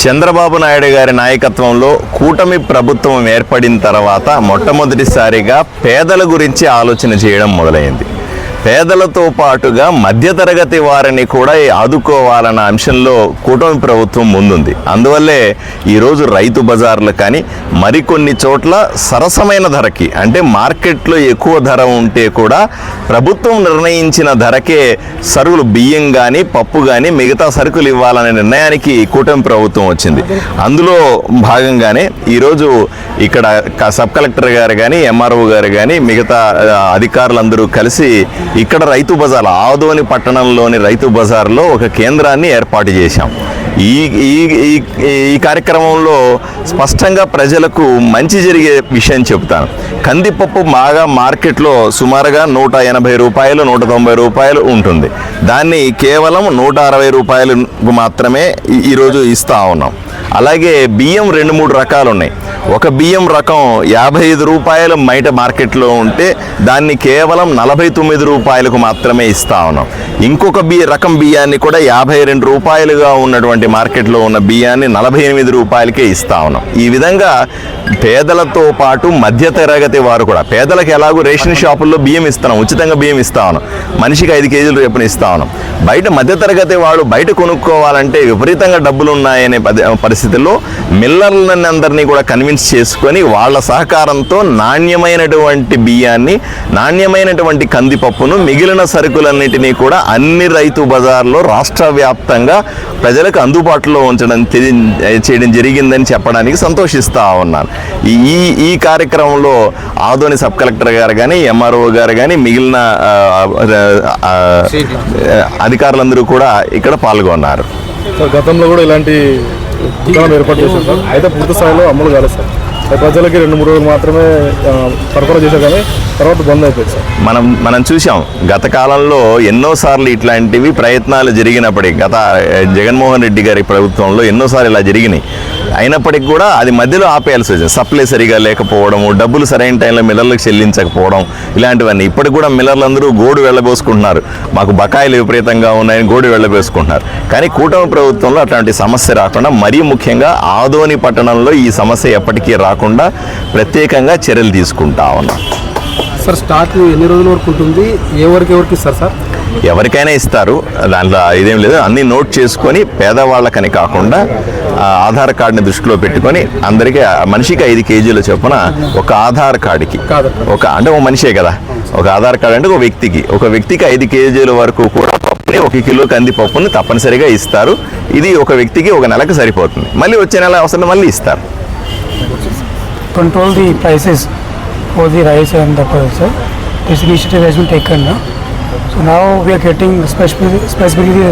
చంద్రబాబు నాయుడు గారి నాయకత్వంలో కూటమి ప్రభుత్వం ఏర్పడిన తర్వాత మొట్టమొదటిసారిగా పేదల గురించి ఆలోచన చేయడం మొదలైంది. పేదలతో పాటుగా మధ్యతరగతి వారిని కూడా ఆదుకోవాలన్న అంశంలో కూటమి ప్రభుత్వం ముందుంది. అందువల్లే ఈరోజు రైతు బజార్లు కానీ మరికొన్ని చోట్ల సరసమైన ధరకి, అంటే మార్కెట్లో ఎక్కువ ధర ఉంటే కూడా ప్రభుత్వం నిర్ణయించిన ధరకే సరుకులు, బియ్యం కానీ పప్పు కానీ మిగతా సరుకులు ఇవ్వాలనే నిర్ణయానికి కూటమి ప్రభుత్వం వచ్చింది. అందులో భాగంగానే ఈరోజు ఇక్కడ సబ్ కలెక్టర్ గారు కానీ, ఎంఆర్ఓ గారు కానీ, మిగతా అధికారులందరూ కలిసి ఇక్కడ రైతు బజార్, ఆదోని పట్టణంలోని రైతు బజార్లో ఒక కేంద్రాన్ని ఏర్పాటు చేశాం. ఈ కార్యక్రమంలో స్పష్టంగా ప్రజలకు మంచి జరిగే విషయం చెబుతాను. కందిపప్పు బాగా మార్కెట్లో సుమారుగా 180 రూపాయలు, 190 రూపాయలు ఉంటుంది. దాన్ని కేవలం 160 రూపాయలకు మాత్రమే ఈరోజు ఇస్తూ ఉన్నాం. అలాగే బియ్యం 2-3 రకాలు ఉన్నాయి. ఒక బియ్యం రకం 55 రూపాయలు బయట మార్కెట్లో ఉంటే దాన్ని కేవలం 49 రూపాయలకు మాత్రమే ఇస్తా ఉన్నాం. ఇంకొక రకం బియ్యాన్ని కూడా 52 రూపాయలుగా ఉన్నటువంటి మార్కెట్లో ఉన్న బియ్యాన్ని 48 రూపాయలకే ఇస్తా ఉన్నాం. ఈ విధంగా పేదలతో పాటు మధ్యతరగతి వారు కూడా, పేదలకు ఎలాగో రేషన్ షాపుల్లో బియ్యం ఇస్తున్నాం, ఉచితంగా బియ్యం ఇస్తా ఉన్నాం, మనిషికి 5 కేజీలు రేపున ఇస్తా ఉన్నాం. బయట మధ్యతరగతి వాడు బయట కొనుక్కోవాలంటే విపరీతంగా డబ్బులు ఉన్నాయనే పరిస్థితుల్లో మిల్లర్లని అందరినీ కూడా కన్విన్స్ చేసుకొని వాళ్ళ సహకారంతో నాణ్యమైనటువంటి బియ్యాన్ని, నాణ్యమైనటువంటి కందిపప్పును, మిగిలిన సరుకులన్నిటినీ కూడా అన్ని రైతు బజార్లో రాష్ట్ర వ్యాప్తంగా ప్రజలకు అందుబాటులో ఉంచడం చేయడం జరిగిందని చెప్పడానికి సంతోషిస్తూ ఉన్నాను. ఈ కార్యక్రమంలో ఆదోని సబ్ కలెక్టర్ గారు కానీ, ఎంఆర్ఓ గారు కానీ, మిగిలిన అధికారులందరూ కూడా ఇక్కడ పాల్గొన్నారు. గతంలో కూడా ఇలాంటి దుకాణం ఏర్పాటు చేశారు సార్, అయితే పూర్తి స్థాయిలో అమలు కాలేదు సార్. ప్రజలకి 2-3 రోజులు మాత్రమే సరఫరా చేశారు, కానీ తర్వాత బంద్ అయిపోయింది సార్. మనం చూసాం గత కాలంలో ఎన్నోసార్లు ఇట్లాంటివి ప్రయత్నాలు జరిగినప్పటికీ, గత జగన్మోహన్ రెడ్డి గారి ప్రభుత్వంలో ఎన్నోసార్లు ఇలా జరిగినాయి. అయినప్పటికీ కూడా అది మధ్యలో ఆపేయాల్సి వచ్చింది. సప్లై సరిగా లేకపోవడము, డబ్బులు సరైన టైంలో మిల్లర్లకు చెల్లించకపోవడం, ఇలాంటివన్నీ. ఇప్పటికి కూడా మిల్లర్లందరూ గోడు వెళ్ళబోసుకుంటున్నారు, మాకు బకాయిలు విపరీతంగా ఉన్నాయని గోడు వెళ్ళబోసుకుంటున్నారు. కానీ కూటమి ప్రభుత్వంలో అట్లాంటి సమస్య రాకుండా, మరీ ముఖ్యంగా ఆదోని పట్టణంలో ఈ సమస్య ఎప్పటికీ రాకుండా ప్రత్యేకంగా చర్యలు తీసుకుంటా ఉన్నాం. సార్ స్టాక్ ఎన్ని రోజుల వరకు ఉంటుంది, ఎవరికి ఇస్తారు సార్? ఎవరికైనా ఇస్తారు, దాంట్లో ఇదేం లేదు. అన్నీ నోట్ చేసుకొని పేదవాళ్ళకని కాకుండా ఆధార్ కార్డుని దృష్టిలో పెట్టుకొని అందరికీ మనిషికి 5 కేజీల చొప్పున ఒక ఆధార్ కార్డుకి, అంటే ఒక మనిషే కదా, ఒక ఆధార్ కార్డు అంటే ఒక వ్యక్తికి 5 కేజీల వరకు కూడా పప్పుని, 1 కిలో కందిపప్పుని తప్పనిసరిగా ఇస్తారు. ఇది ఒక వ్యక్తికి ఒక నెలకు సరిపోతుంది. మళ్ళీ వచ్చే నెల అవసరం మళ్ళీ ఇస్తారు. Control the prices for the rice and the pulses. This initiative has been taken now. So now we are getting specifically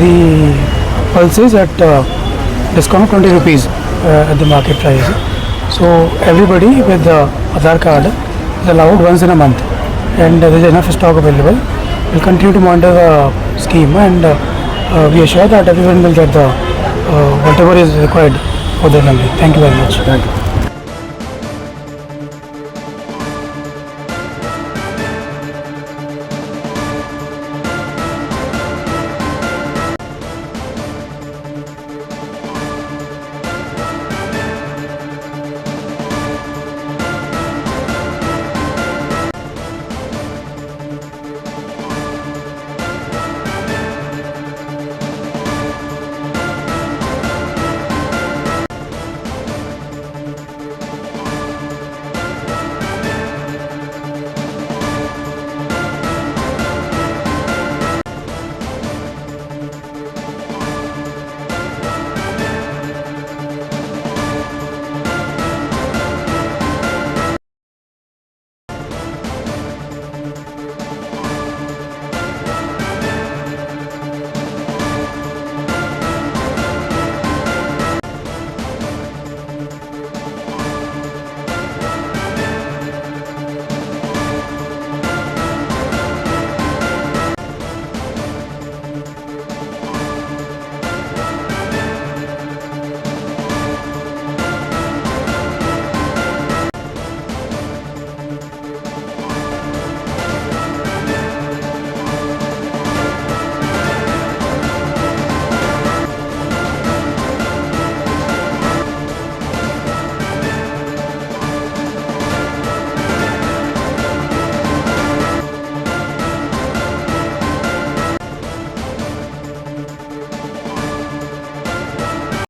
the pulses at discount of 20 rupees at the market price. So everybody with the Aadhaar card is allowed once in a month, and there is enough stock available. We'll continue to monitor the scheme, and we are sure that everyone will get the whatever is required for their family. Thank you very much. Thank you.